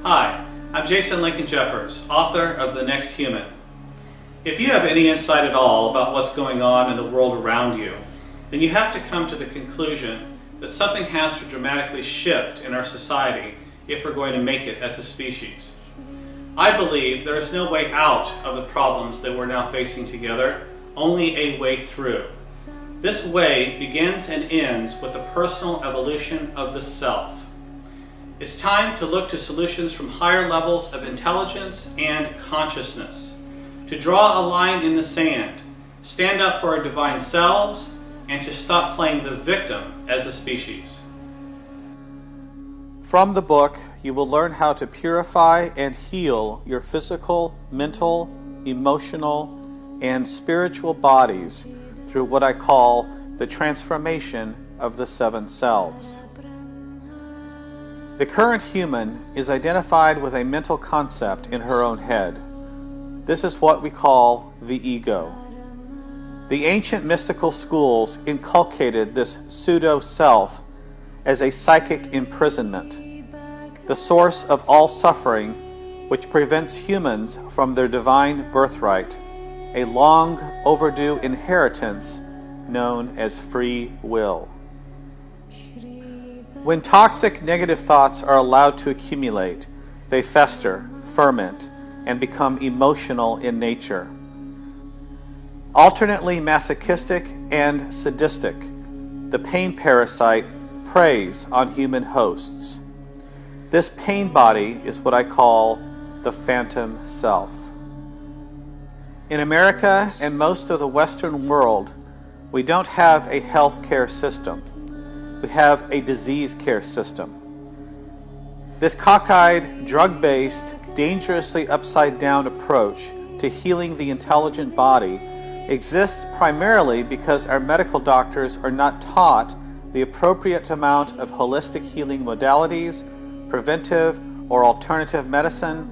Hi, I'm Jason Lincoln Jeffers, author of The Next Human. If you have any insight at all about what's going on in the world around you, then you have to come to the conclusion that something has to dramatically shift in our society if we're going to make it as a species. I believe there is no way out of the problems that we're now facing together, only a way through. This way begins and ends with the personal evolution of the self. It's time to look to solutions from higher levels of intelligence and consciousness, to draw a line in the sand, stand up for our divine selves, and to stop playing the victim as a species. From the book, you will learn how to purify and heal your physical, mental, emotional, and spiritual bodies through what I call the transformation of the 7 selves. The current human is identified with a mental concept in her own head. This is what we call the ego. The ancient mystical schools inculcated this pseudo-self as a psychic imprisonment, the source of all suffering, which prevents humans from their divine birthright, a long overdue inheritance known as free will. When toxic negative thoughts are allowed to accumulate, they fester, ferment, and become emotional in nature. Alternately masochistic and sadistic, the pain parasite preys on human hosts. This pain body is what I call the phantom self. In America and most of the Western world, we don't have a health care system. We have a disease care system. This cockeyed, drug-based, dangerously upside-down approach to healing the intelligent body exists primarily because our medical doctors are not taught the appropriate amount of holistic healing modalities, preventive or alternative medicine,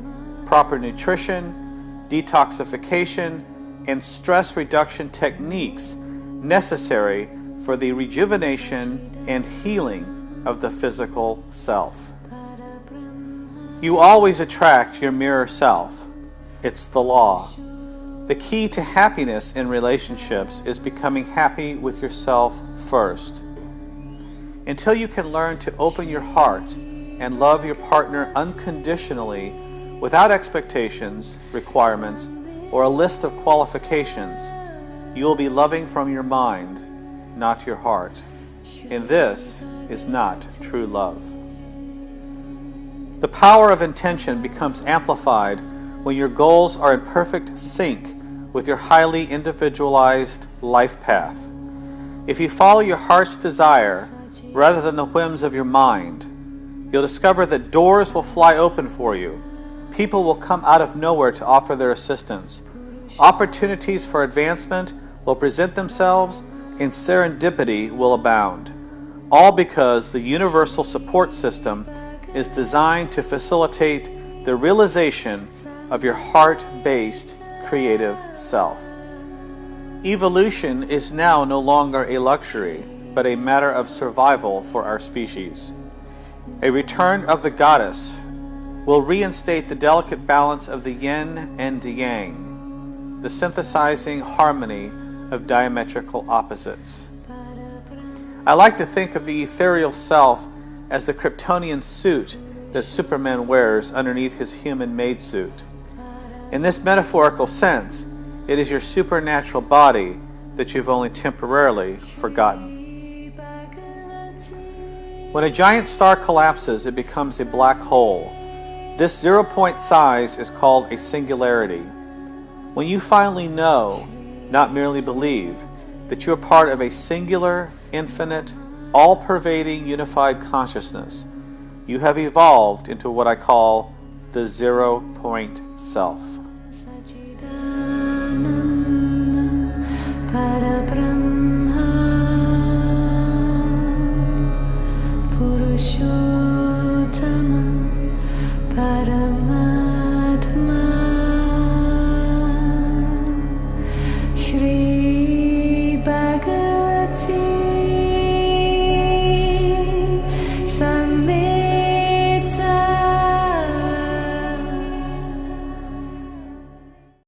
proper nutrition, detoxification, and stress reduction techniques necessary for the rejuvenation and healing of the physical self. You always attract your mirror self. It's the law. The key to happiness in relationships is becoming happy with yourself first. Until you can learn to open your heart and love your partner unconditionally without expectations, requirements, or a list of qualifications, you will be loving from your mind, not your heart. And this is not true love. The power of intention becomes amplified when your goals are in perfect sync with your highly individualized life path. If you follow your heart's desire rather than the whims of your mind, you'll discover that doors will fly open for you. People will come out of nowhere to offer their assistance. Opportunities for advancement will present themselves, and serendipity will abound. All because the universal support system is designed to facilitate the realization of your heart-based creative self. Evolution is now no longer a luxury, but a matter of survival for our species. A return of the goddess will reinstate the delicate balance of the yin and yang, the synthesizing harmony of diametrical opposites. I like to think of the ethereal self as the Kryptonian suit that Superman wears underneath his human-made suit. In this metaphorical sense, it is your supernatural body that you've only temporarily forgotten. When a giant star collapses, it becomes a black hole. This zero-point size is called a singularity. When you finally know, not merely believe, that you are part of a singular, infinite, all-pervading, unified consciousness, you have evolved into what I call the zero-point self. Purushottama Parama